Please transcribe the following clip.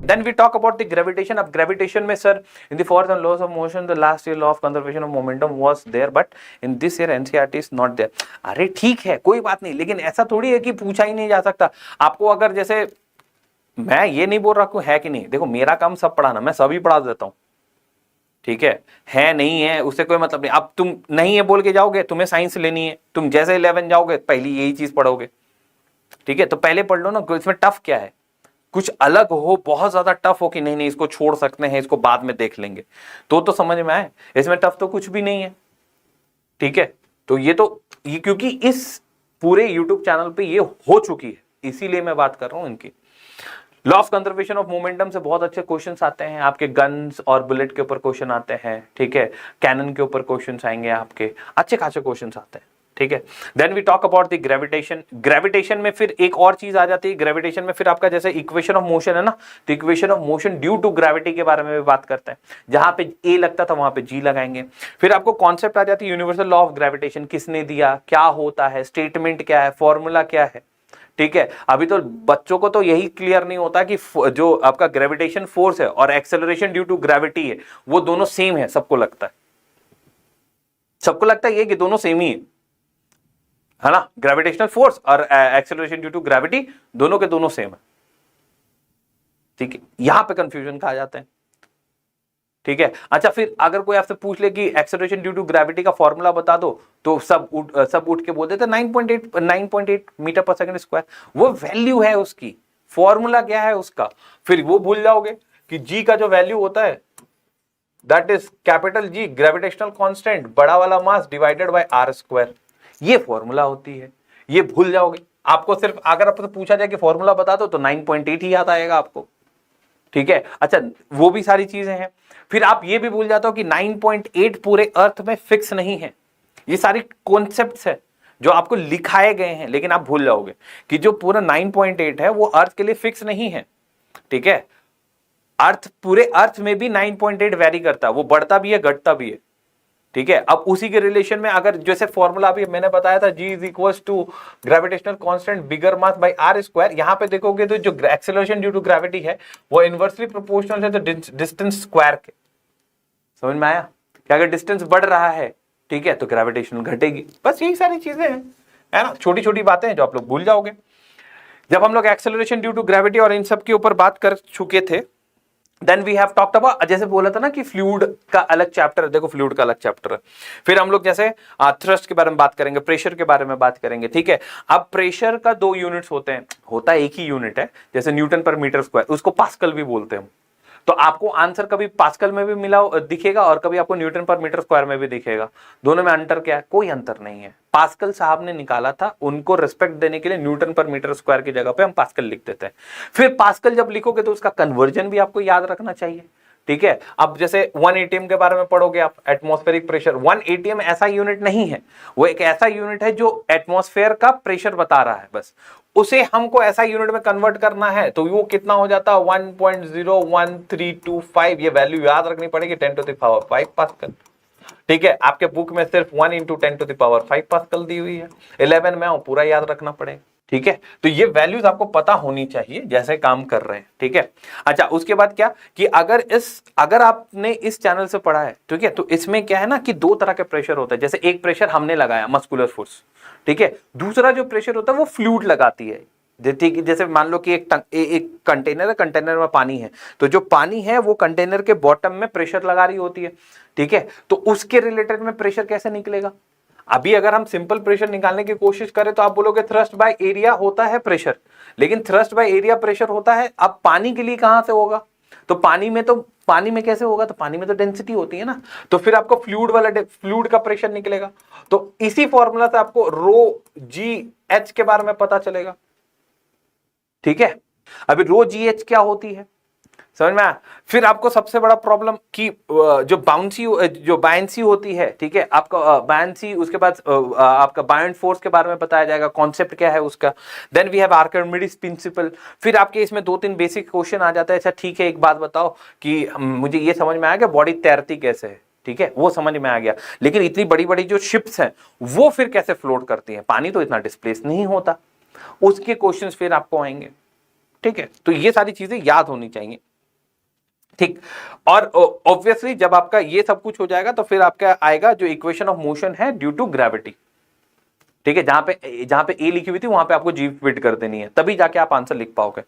Then we talk about the gravitation. अब gravitation में sir, in the fourth and laws of motion, the last year law of conservation of momentum was there, but in this year NCERT is not there. अरे ठीक है, कोई बात नहीं, लेकिन ऐसा थोड़ी है कि पूछा ही नहीं जा सकता। आपको अगर जैसे, मैं ये नहीं बोल रहा हूं है कि नहीं, देखो मेरा काम सब पढ़ाना, मैं सभी पढ़ा देता हूं, ठीक है नहीं है उससे कोई मतलब नहीं। अब तुम नहीं है बोल के जाओगे, तुम्हें साइंस लेनी है, तुम जैसे 11 जाओगे पहली यही चीज पढ़ोगे, ठीक है, तो पहले पढ़ लो ना इसमें टफ क्या है, कुछ अलग हो, बहुत ज्यादा टफ हो कि नहीं नहीं इसको छोड़ सकते हैं, इसको बाद में देख लेंगे, तो समझ में आए। इसमें टफ तो कुछ भी नहीं है, ठीक है। तो ये क्योंकि इस पूरे YouTube चैनल पे ये हो चुकी है, इसीलिए मैं बात कर रहा हूं इनकी। Law of conservation of momentum से बहुत अच्छे क्वेश्चंस आते हैं आपके, गन्स और बुलेट के ऊपर क्वेश्चन आते हैं, ठीक है, कैनन के ऊपर क्वेश्चंस आएंगे आपके, अच्छे खासे क्वेश्चंस आते हैं, ठीक है। Then we talk about the gravitation. Gravitation में फिर एक और चीज आ जाती है, ग्रेविटेशन में फिर आपका जैसे इक्वेशन ऑफ मोशन है ना, तो equation of motion due to gravity के बारे में भी बात करते हैं, जहां पे ए लगता था वहां पे जी लगाएंगे। फिर आपको कॉन्सेप्ट आ जाती है यूनिवर्सल लॉ ऑफ ग्रेविटेशन, किसने दिया, क्या होता है, स्टेटमेंट क्या है, फॉर्मूला क्या है, ठीक है। अभी तो बच्चों को तो यही क्लियर नहीं होता कि जो आपका ग्रेविटेशन फोर्स है और एक्सेलरेशन ड्यू टू ग्रेविटी है वो दोनों सेम है, सबको लगता है ये कि दोनों सेम ही है ना, ग्रेविटेशनल फोर्स और एक्सेलरेशन ड्यू टू ग्रेविटी दोनों के दोनों सेम है, ठीक है। यहां पे कंफ्यूजन कहा जाता है, ठीक है। अच्छा, फिर अगर कोई आपसे पूछ ले कि एक्सेलरेशन ड्यू टू ग्रेविटी का फॉर्मूला बता दो, तो सब उठ के बोल देते 9.8 मीटर पर सेकंड स्क्वायर, वो वैल्यू है उसकी, फॉर्मूला क्या है उसका, फिर वो भूल जाओगे कि जी का जो वैल्यू होता है that is capital G, gravitational constant, बड़ा वाला mass divided by R square, ये फॉर्मूला होती है, ये भूल जाओगे। आपको सिर्फ अगर आपसे पूछा जाए कि फॉर्मूला बता दो तो 9.8 ही याद आएगा आपको, ठीक है। अच्छा, वो भी सारी चीजें हैं। फिर आप ये भी भूल जाते हो कि 9.8 पूरे अर्थ में फिक्स नहीं है, ये सारी कॉन्सेप्ट्स है जो आपको लिखाए गए हैं, लेकिन आप भूल जाओगे कि जो पूरा 9.8 है वो अर्थ के लिए फिक्स नहीं है, ठीक है। पूरे अर्थ में भी 9.8 वेरी करता है, वो बढ़ता भी है घटता भी है, ठीक है। अब उसी के रिलेशन में अगर जैसे फॉर्मूला अभी मैंने बताया था G is equal to gravitational constant bigger mass by R square, यहां पे देखोगे तो जो एक्सेलरेशन ड्यू टू ग्रेविटी है वो इनवर्सली प्रोपोर्शनल है तो डिस्टेंस स्क्वायर के। समझ में आया कि अगर डिस्टेंस बढ़ रहा है, ठीक है, तो ग्रेविटेशन घटेगी। बस यही सारी चीजें हैं, है ना, छोटी छोटी बातें हैं जो आप लोग भूल जाओगे। जब हम लोग एक्सेलरेशन ड्यू टू ग्रेविटी और इन सब के ऊपर बात कर चुके थे, then we have talked about, जैसे बोला था ना कि फ्लूइड का अलग चैप्टर है, देखो फ्लूइड का अलग चैप्टर है। फिर हम लोग जैसे थ्रस्ट के बारे में बात करेंगे, प्रेशर के बारे में बात करेंगे, ठीक है। अब प्रेशर का 2 यूनिट्स होते हैं, होता है एक ही यूनिट है, जैसे न्यूटन पर मीटर स्क्वायर, उसको पास्कल भी बोलते हैं। तो आपको आंसर कभी पास्कल में भी मिला दिखेगा और कभी आपको न्यूटन पर मीटर स्क्वायर में भी दिखेगा। दोनों में अंतर क्या है? कोई अंतर नहीं है। पास्कल साहब ने निकाला था, उनको रिस्पेक्ट देने के लिए न्यूटन पर मीटर स्क्वायर की जगह पे हम पास्कल लिख देते हैं। फिर पास्कल जब लिखोगे तो उसका कन्वर्जन भी आपको याद रखना चाहिए, ठीक है। अब जैसे 1 एटीएम के बारे में पढ़ोगे आप, एटमॉस्फेरिक प्रेशर, 1 एटीएम ऐसा यूनिट नहीं है, वो एक ऐसा यूनिट है जो एटमॉस्फेयर का प्रेशर बता रहा है, बस उसे हमको ऐसा यूनिट में कन्वर्ट करना है तो वो कितना हो जाता है 1.01325, ये वैल्यू याद रखनी पड़ेगी 10 टू द पावर 5 पास्कल, ठीक है। आपके बुक में सिर्फ 1 × 10 टू द पावर 5 पास्कल दी हुई है, 11 में पूरा याद रखना पड़ेगा, ठीक है। तो ये वैल्यूज आपको पता होनी चाहिए जैसे काम कर रहे हैं, ठीक है। अच्छा, उसके बाद क्या कि अगर आपने इस चैनल से पढ़ा है, ठीक है, तो इसमें क्या है ना कि 2 तरह के प्रेशर होता है। जैसे एक प्रेशर हमने लगाया मस्कुलर फोर्स, ठीक है, दूसरा जो प्रेशर होता है वो फ्लूइड लगाती है। जैसे मान लो कि एक कंटेनर है, कंटेनर में पानी है, तो जो पानी है वो कंटेनर के बॉटम में प्रेशर लगा रही होती है, ठीक है। तो उसके रिलेटेड में प्रेशर कैसे निकलेगा? अभी अगर हम सिंपल प्रेशर निकालने की कोशिश करें तो आप बोलोगे थ्रस्ट बाय एरिया होता है प्रेशर, लेकिन थ्रस्ट बाय एरिया प्रेशर होता है, अब पानी के लिए कहां से होगा? तो पानी में कैसे होगा? तो पानी में तो डेंसिटी होती है ना, तो फिर आपको फ्लूइड का प्रेशर निकलेगा। तो इसी फॉर्मूला से आपको ρGH के बारे में पता चलेगा, ठीक है। अभी ρGH क्या होती है समझ में आया? फिर आपको सबसे बड़ा प्रॉब्लम की जो बायंसी होती है, ठीक है, आपका बायंसी, उसके बाद आपका बायंट फोर्स के बारे में बताया जाएगा, कॉन्सेप्ट क्या है उसका। Then we have Archimedes principle. फिर आपके इसमें 2-3 बेसिक क्वेश्चन आ जाता है। अच्छा ठीक है, एक बात बताओ कि मुझे ये समझ में आया कि बॉडी तैरती कैसे है, ठीक है, वो समझ में आ गया, लेकिन इतनी बड़ी बड़ी जो शिप्स हैं वो फिर कैसे फ्लोट करती हैं? पानी तो इतना डिस्प्लेस नहीं होता, उसके क्वेश्चंस फिर आपको आएंगे, ठीक है। तो ये सारी चीजें याद होनी चाहिए। ठीक। और ऑब्वियसली जब आपका ये सब कुछ हो जाएगा तो फिर आपका आएगा जो इक्वेशन ऑफ मोशन है ड्यू टू ग्रेविटी। ठीक है, जहां पे ए लिखी हुई थी वहां पे आपको जी फिट कर देनी है, तभी जाके आप आंसर लिख पाओगे।